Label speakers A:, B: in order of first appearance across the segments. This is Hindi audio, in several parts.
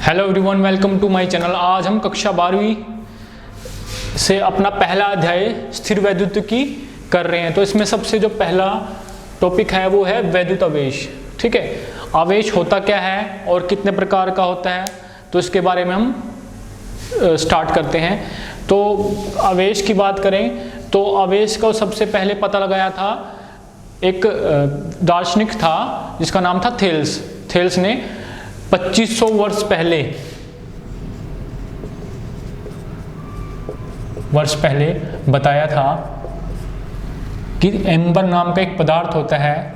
A: Hello everyone, welcome to my channel. आज हम कक्षा 12वीं से अपना पहला अध्याय स्थिर वैद्युत की कर रहे हैं। तो इसमें सबसे जो पहला टॉपिक है वो है वैद्युत आवेश। ठीक है, आवेश होता क्या है और कितने प्रकार का होता है, तो इसके बारे में हम स्टार्ट करते हैं। तो आवेश की बात करें तो आवेश का सबसे पहले पता लगाया था एक दार्शनिक था जिसका नाम था थेल्स। थेल्स ने 2500 वर्ष पहले बताया था कि एम्बर नाम का एक पदार्थ होता है,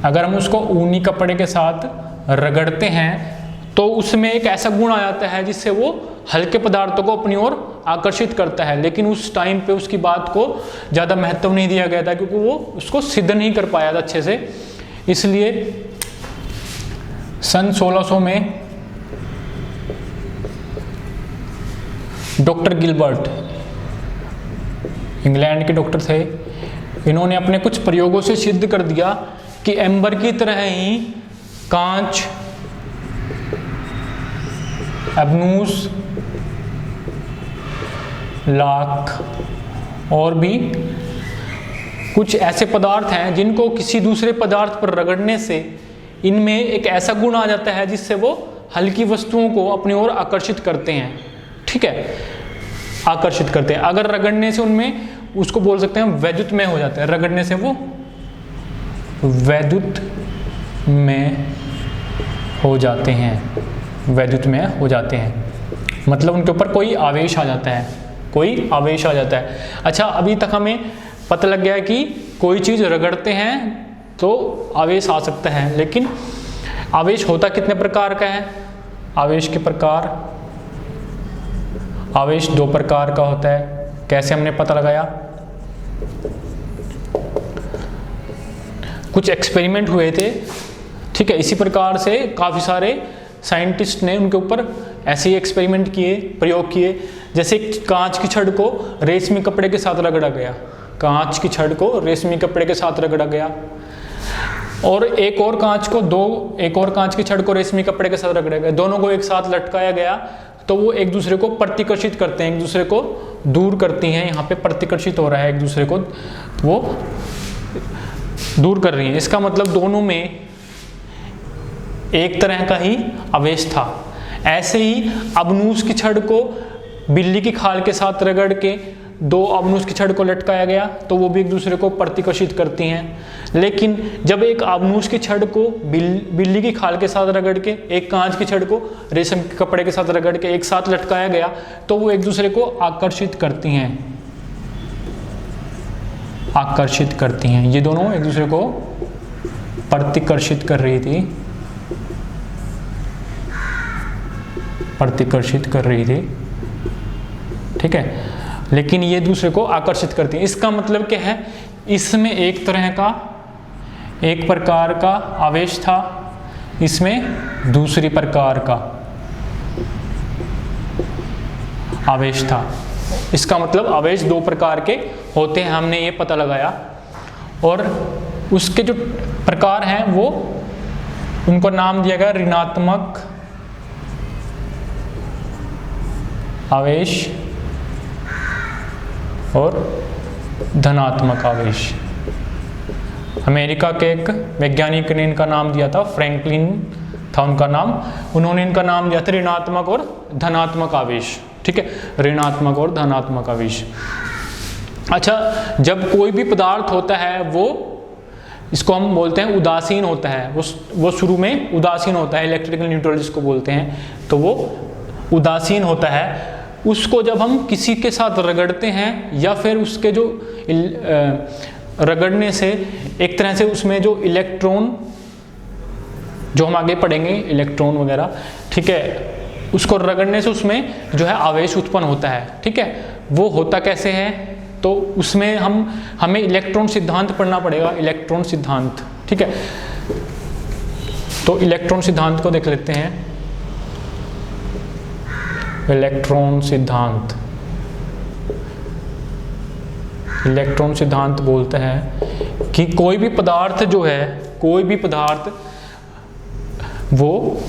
A: अगर हम उसको ऊनी कपड़े के साथ रगड़ते हैं तो उसमें एक ऐसा गुण आ जाता है जिससे वो हल्के पदार्थों को अपनी ओर आकर्षित करता है। लेकिन उस टाइम पे उसकी बात को ज़्यादा महत्व नहीं दिया गया था क्योंकि वो उसको सिद्ध नहीं कर पाया था अच्छे से। इसलिए सन 1600 में डॉक्टर गिलबर्ट, इंग्लैंड के डॉक्टर थे, इन्होंने अपने कुछ प्रयोगों से सिद्ध कर दिया कि एम्बर की तरह ही कांच, एबनूस, लाख और भी कुछ ऐसे पदार्थ हैं जिनको किसी दूसरे पदार्थ पर रगड़ने से इनमें एक ऐसा गुण आ जाता है जिससे वो हल्की वस्तुओं को अपनी ओर आकर्षित करते हैं। ठीक है, आकर्षित करते हैं। अगर रगड़ने से उनमें उसको बोल सकते हैं वैद्युत में हो जाते हैं। रगड़ने से वो वैद्युत में हो जाते हैं, वैद्युत में हो जाते हैं, मतलब उनके ऊपर कोई आवेश आ जाता है, कोई आवेश आ जाता है। अच्छा, अभी तक हमें पता लग गया कि कोई चीज़ रगड़ते हैं तो आवेश आ सकता है, लेकिन आवेश होता कितने प्रकार का है? आवेश के प्रकार, आवेश 2 प्रकार का होता है। कैसे हमने पता लगाया? कुछ एक्सपेरिमेंट हुए थे। ठीक है, इसी प्रकार से काफ़ी सारे साइंटिस्ट ने उनके ऊपर ऐसे ही एक्सपेरिमेंट किए, प्रयोग किए। जैसे कांच की छड़ को रेशमी कपड़े के साथ रगड़ा गया, कांच की छड़ को रेशमी कपड़े के साथ रगड़ा गया, और एक और कांच की छड़ को रेशमी कपड़े के साथ रगड़ा गया। दोनों को एक साथ लटकाया गया तो वो एक दूसरे को प्रतिकर्षित करते हैं, एक दूसरे को दूर करती हैं। यहाँ पे प्रतिकर्षित हो रहा है, एक दूसरे को वो दूर कर रही हैं। इसका मतलब दोनों में एक तरह का ही आवेश था। ऐसे ही अबनूस की छड़ को बिल्ली की खाल के साथ रगड़ के 2 अबनूस की छड़ को लटकाया गया तो वो भी एक दूसरे को प्रतिकर्षित करती हैं। लेकिन जब एक अबनूस की छड़ को बिल्ली की खाल के साथ रगड़ के एक कांच की छड़ को रेशम के कपड़े के साथ रगड़ के एक साथ लटकाया गया तो वो एक दूसरे को आकर्षित करती हैं, आकर्षित करती हैं। ये दोनों एक दूसरे को प्रतिकर्षित कर रही थी, प्रतिकर्षित कर रही थी। ठीक है, लेकिन ये दूसरे को आकर्षित करती हैं। इसका मतलब क्या है? इसमें एक तरह का, एक प्रकार का आवेश था, इसमें दूसरी प्रकार का आवेश था। इसका मतलब आवेश 2 प्रकार के होते हैं, हमने ये पता लगाया। और उसके जो प्रकार हैं वो, उनको नाम दिया गया ऋणात्मक आवेश और धनात्मक आवेश। अमेरिका के एक वैज्ञानिक ने इनका नाम दिया था, फ्रैंकलिन था उनका नाम। उन्होंने इनका नाम दिया था ऋणात्मक और धनात्मक आवेश। ठीक है, ऋणात्मक और धनात्मक आवेश। अच्छा, जब कोई भी पदार्थ होता है वो, इसको हम बोलते हैं उदासीन होता है, वो शुरू में उदासीन होता है, इलेक्ट्रिकल न्यूट्रल जिसको बोलते हैं, तो वो उदासीन होता है। उसको जब हम किसी के साथ रगड़ते हैं या फिर उसके जो रगड़ने से एक तरह से उसमें जो इलेक्ट्रॉन, जो हम आगे पढ़ेंगे इलेक्ट्रॉन वगैरह, ठीक है, उसको रगड़ने से उसमें जो है आवेश उत्पन्न होता है। ठीक है, वो होता कैसे है? तो उसमें हमें इलेक्ट्रॉन सिद्धांत पढ़ना पड़ेगा, इलेक्ट्रॉन सिद्धांत। ठीक है, तो इलेक्ट्रॉन सिद्धांत को देख लेते हैं। इलेक्ट्रॉन सिद्धांत, इलेक्ट्रॉन सिद्धांत बोलता है कि कोई भी पदार्थ जो है, कोई भी पदार्थ वो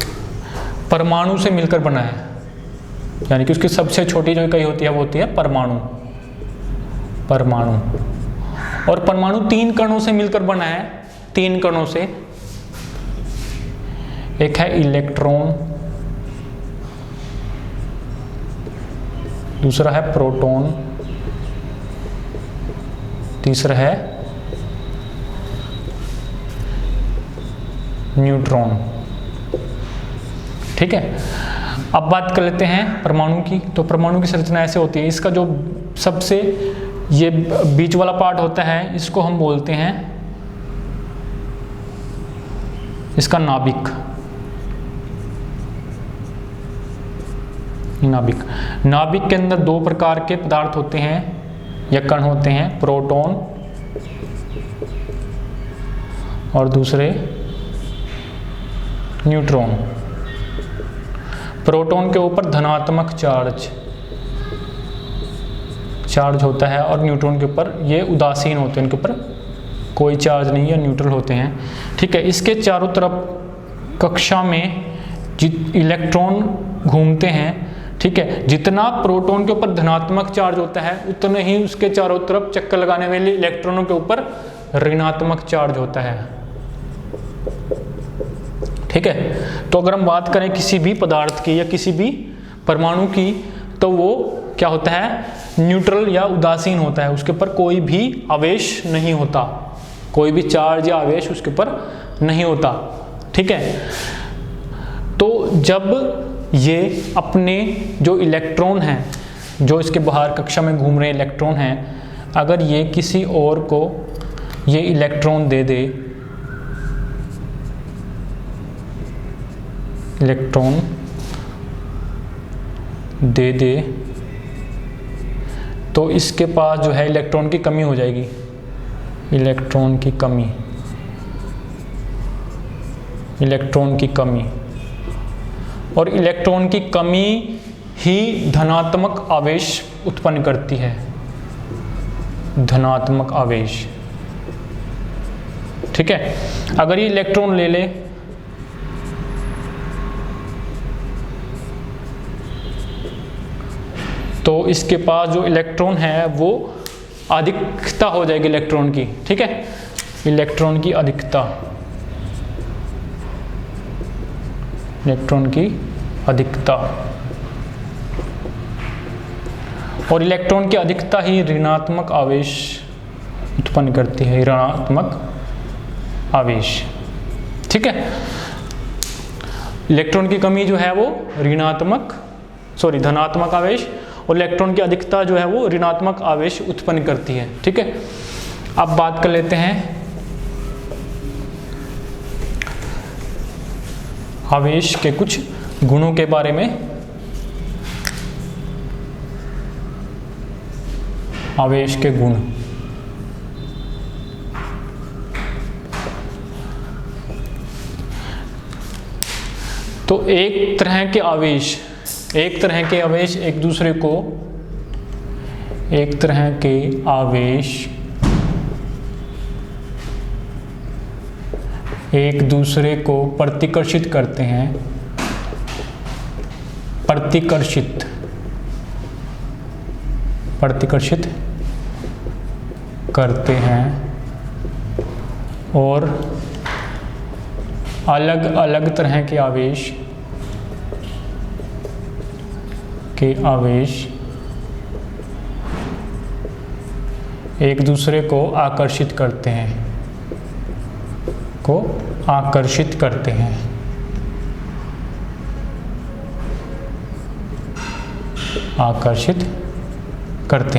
A: परमाणु से मिलकर बना है, यानी कि उसकी सबसे छोटी जो इकाई होती है वो होती है परमाणु। परमाणु, और परमाणु 3 कणों से मिलकर बना है, 3 कणों से। एक है इलेक्ट्रॉन, दूसरा है प्रोटॉन, तीसरा है न्यूट्रॉन। ठीक है, अब बात कर लेते हैं परमाणु की। तो परमाणु की संरचना ऐसे होती है, इसका जो सबसे ये बीच वाला पार्ट होता है इसको हम बोलते हैं इसका नाभिक। नाभिक, नाभिक के अंदर 2 प्रकार के पदार्थ होते हैं या कण होते हैं, प्रोटॉन और दूसरे न्यूट्रॉन। प्रोटॉन के ऊपर धनात्मक चार्ज होता है और न्यूट्रॉन के ऊपर ये उदासीन होते हैं, इनके ऊपर कोई चार्ज नहीं है, न्यूट्रल होते हैं। ठीक है, इसके चारों तरफ कक्षा में इलेक्ट्रॉन घूमते हैं। ठीक है, जितना प्रोटॉन के ऊपर धनात्मक चार्ज होता है उतने ही उसके चारों तरफ चक्कर लगाने वाले इलेक्ट्रॉनों के ऊपर ऋणात्मक चार्ज होता है। ठीक है, तो अगर हम बात करें किसी भी पदार्थ की या किसी भी परमाणु की, तो वो क्या होता है, न्यूट्रल या उदासीन होता है, उसके ऊपर कोई भी आवेश नहीं होता, कोई भी चार्ज या आवेश उसके ऊपर नहीं होता। ठीक है, तो जब ये अपने जो इलेक्ट्रॉन हैं, जो इसके बाहर कक्षा में घूम रहे इलेक्ट्रॉन हैं, अगर ये किसी और को ये इलेक्ट्रॉन दे दे, इलेक्ट्रॉन दे दे, तो इसके पास जो है इलेक्ट्रॉन की कमी हो जाएगी, इलेक्ट्रॉन की कमी, इलेक्ट्रॉन की कमी। और इलेक्ट्रॉन की कमी ही धनात्मक आवेश उत्पन्न करती है, धनात्मक आवेश। ठीक है, अगर ये इलेक्ट्रॉन ले ले तो इसके पास जो इलेक्ट्रॉन है वो अधिकता हो जाएगी इलेक्ट्रॉन की। ठीक है, इलेक्ट्रॉन की अधिकता, इलेक्ट्रॉन की अधिकता, और इलेक्ट्रॉन की अधिकता ही ऋणात्मक आवेश उत्पन्न करती है, ऋणात्मक आवेश। ठीक है, इलेक्ट्रॉन की कमी जो है वो धनात्मक आवेश, और इलेक्ट्रॉन की अधिकता जो है वो ऋणात्मक आवेश उत्पन्न करती है। ठीक है, अब बात कर लेते हैं आवेश के कुछ गुणों के बारे में। आवेश के गुण, तो एक तरह के आवेश एक दूसरे को, एक तरह के आवेश एक दूसरे को प्रतिकर्षित करते हैं, प्रतिकर्षित करते हैं, और अलग अलग तरह के आवेश एक दूसरे को आकर्षित करते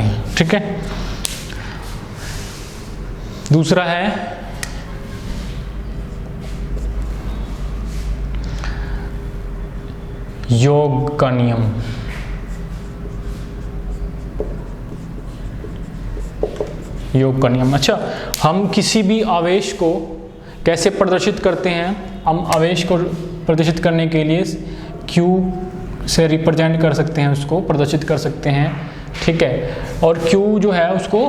A: हैं, ठीक है। दूसरा है योग का नियम। अच्छा, हम किसी भी आवेश को कैसे प्रदर्शित करते हैं? हम आवेश को प्रदर्शित करने के लिए Q से रिप्रेजेंट कर सकते हैं, उसको प्रदर्शित कर सकते हैं। ठीक है, और Q जो है उसको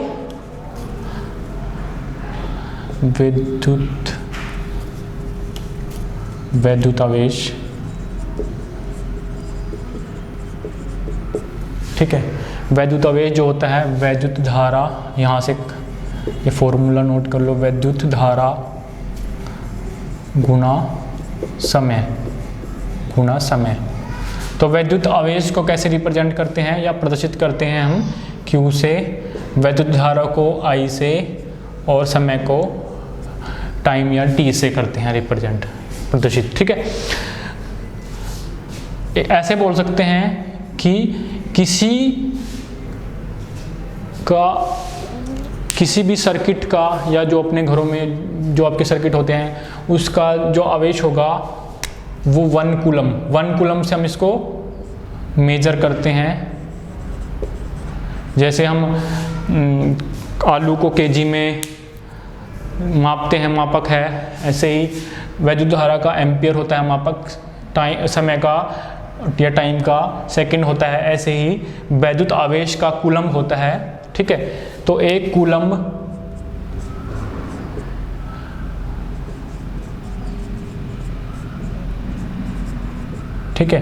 A: वैद्युत आवेश ठीक है। वैद्युत आवेश जो होता है, वैद्युत धारा, यहाँ से ये फॉर्मूला नोट कर लो, वैद्युत धारा गुना समय, गुना समय। तो वैद्युत आवेश को कैसे रिप्रेजेंट करते हैं या प्रदर्शित करते हैं हम, Q से, वैद्युत धारा को I से और समय को टाइम या T से करते हैं रिप्रेजेंट, प्रदर्शित, ठीक है। ऐसे बोल सकते हैं कि किसी भी सर्किट का या जो अपने घरों में जो आपके सर्किट होते हैं उसका जो आवेश होगा वो 1 कूलम से हम इसको मेजर करते हैं। जैसे हम आलू को केजी में मापते हैं, मापक है, ऐसे ही वैद्युत धारा का एम्पियर होता है मापक, समय का या टाइम का सेकंड होता है, ऐसे ही वैद्युत आवेश का कूलम होता है, ठीक है। तो 1 कूलम ठीक है,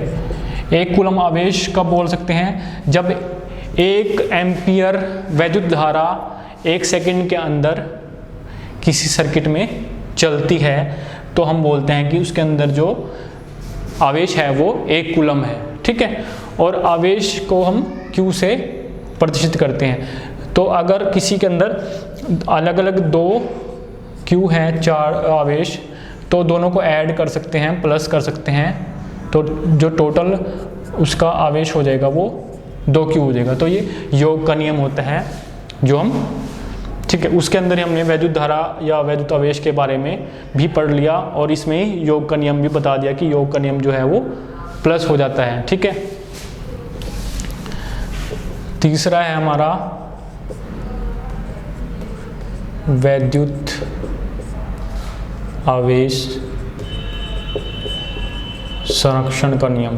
A: 1 कूलम आवेश कब बोल सकते हैं, जब 1 एम्पियर वैद्युत धारा 1 सेकंड के अंदर किसी सर्किट में चलती है तो हम बोलते हैं कि उसके अंदर जो आवेश है वो 1 कूलम है, ठीक है। और आवेश को हम Q से प्रदर्शित करते हैं। तो अगर किसी के अंदर अलग अलग 2 Q हैं, 4 आवेश, तो दोनों को ऐड कर सकते हैं, प्लस कर सकते हैं, तो जो टोटल उसका आवेश हो जाएगा वो 2Q हो जाएगा। तो ये योग का नियम होता है जो हम, ठीक है, उसके अंदर ही हमने वैद्युत धारा या वैद्युत आवेश के बारे में भी पढ़ लिया और इसमें ही योग का नियम भी बता दिया कि योग का नियम जो है वो प्लस हो जाता है, ठीक है। तीसरा है हमारा वैद्युत आवेश संरक्षण का नियम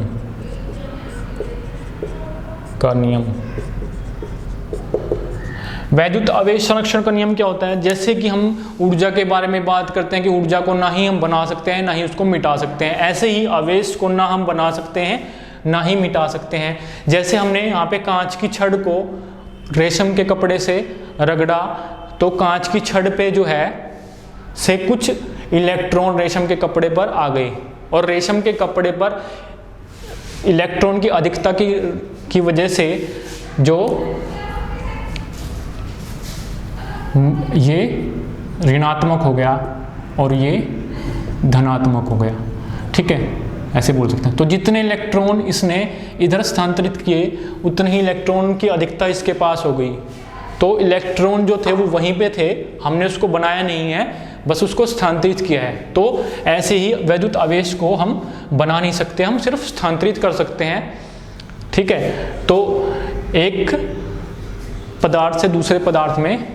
A: वैद्युत आवेश संरक्षण का नियम क्या होता है, जैसे कि हम ऊर्जा के बारे में बात करते हैं कि ऊर्जा को ना ही हम बना सकते हैं ना ही उसको मिटा सकते हैं, ऐसे ही आवेश को ना हम बना सकते हैं ना ही मिटा सकते हैं। जैसे हमने यहाँ पे कांच की छड़ को रेशम के कपड़े से रगड़ा तो कांच की छड़ पे जो है से कुछ इलेक्ट्रॉन रेशम के कपड़े पर आ गए और रेशम के कपड़े पर इलेक्ट्रॉन की अधिकता की वजह से जो ये ऋणात्मक हो गया और ये धनात्मक हो गया, ठीक है, ऐसे बोल सकते हैं। तो जितने इलेक्ट्रॉन इसने इधर स्थानांतरित किए उतने ही इलेक्ट्रॉन की अधिकता इसके पास हो गई। तो इलेक्ट्रॉन जो थे वो वहीं पे थे, हमने उसको बनाया नहीं है, बस उसको स्थानांतरित किया है। तो ऐसे ही वैद्युत आवेश को हम बना नहीं सकते, हम सिर्फ स्थानांतरित कर सकते हैं, ठीक है। तो एक पदार्थ से दूसरे पदार्थ में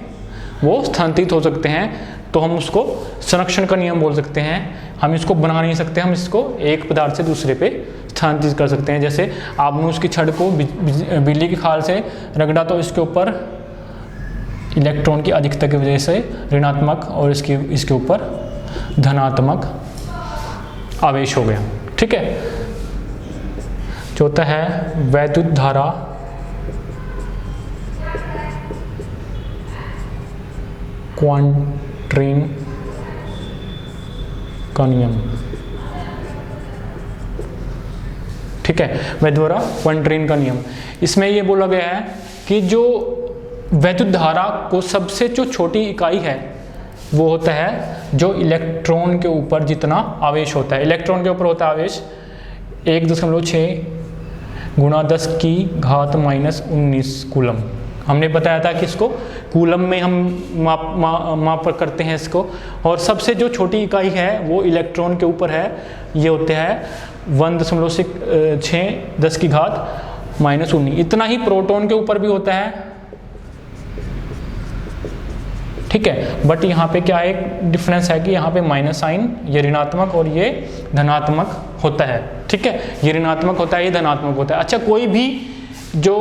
A: वो स्थानांतरित हो सकते हैं, तो हम उसको संरक्षण का नियम बोल सकते हैं। हम इसको बना नहीं सकते, हम इसको एक पदार्थ से दूसरे पे स्थानांतरित कर सकते हैं। जैसे आपने उसकी छड़ को बिजली की खाल से रगड़ा तो इसके ऊपर इलेक्ट्रॉन की अधिकता की वजह से ऋणात्मक और इसके ऊपर धनात्मक आवेश हो गया, ठीक है। चौथा है वैद्युत धारा क्वांट्रीन का नियम, ठीक है, वैद्युत धारा क्वांट्रीन का नियम। इसमें ये बोला गया है कि जो वैद्युत धारा को सबसे जो छोटी इकाई है वो होता है जो इलेक्ट्रॉन के ऊपर जितना आवेश होता है। इलेक्ट्रॉन के ऊपर होता है आवेश 1.6 गुणा 10 की घात -19 कूलम। हमने बताया था कि इसको कूलम में हम माप करते हैं इसको, और सबसे जो छोटी इकाई है वो इलेक्ट्रॉन के ऊपर है, ये होते हैं 1.6 10 की घात -19। इतना ही प्रोटॉन के ऊपर भी होता है, ठीक है। बट यहाँ पे क्या एक डिफरेंस है कि यहाँ पे माइनस साइन, ये ऋणात्मक और ये धनात्मक होता है, ठीक है, ये ऋणात्मक होता है, ये धनात्मक होता है। अच्छा, कोई भी जो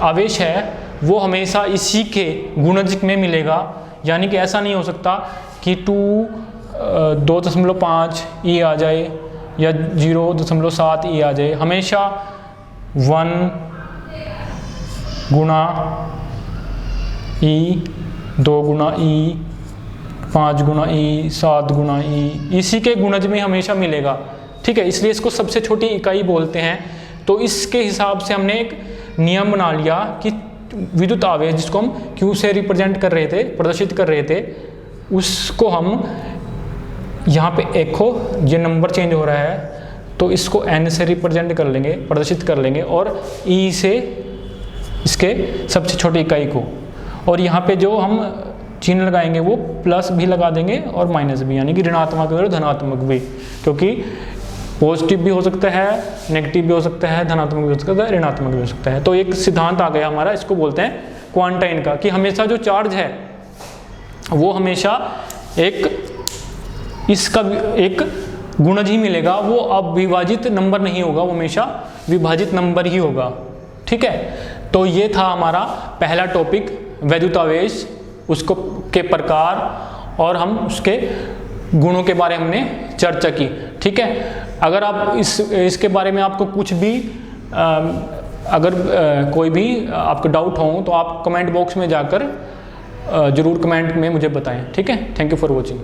A: आवेश है वो हमेशा इसी के गुणज में मिलेगा, यानी कि ऐसा नहीं हो सकता कि 2.5 E आ जाए या 0.7 E आ जाए। हमेशा 1 गुणा ई, 2 गुणा ई, 5 गुणा ई, 7 गुणा ई, इसी के गुणज में हमेशा मिलेगा। ठीक है, इसलिए इसको सबसे छोटी इकाई बोलते हैं। तो इसके हिसाब से हमने एक नियम बना लिया कि विद्युत आवेश जिसको हम Q से रिप्रेजेंट कर रहे थे, प्रदर्शित कर रहे थे, उसको हम यहाँ पे देखो ये नंबर चेंज हो रहा है, तो इसको N से रिप्रेजेंट कर लेंगे, प्रदर्शित कर लेंगे, और E से इसके सबसे छोटी इकाई को, और यहाँ पे जो हम चिन्ह लगाएंगे वो प्लस भी लगा देंगे और माइनस भी, यानी कि ऋणात्मक और धनात्मक भी, क्योंकि पॉजिटिव भी हो सकता है, नेगेटिव भी हो सकता है, धनात्मक भी हो सकता है, ऋणात्मक भी हो सकता है। तो एक सिद्धांत आ गया हमारा, इसको बोलते हैं क्वांटाइन का, कि हमेशा जो चार्ज है वो हमेशा इसका एक गुणज ही मिलेगा, वो अब विभाजित नंबर नहीं होगा, वो हमेशा विभाजित नंबर ही होगा। ठीक है, तो ये था हमारा पहला टॉपिक, वैद्युत आवेश, उसको के प्रकार और हम उसके गुणों के बारे में हमने चर्चा की। ठीक है, अगर आप इसके बारे में आपको कुछ भी अगर कोई भी आपको डाउट हो तो आप कमेंट बॉक्स में जाकर ज़रूर कमेंट में मुझे बताएं। ठीक है, थैंक यू फॉर वॉचिंग।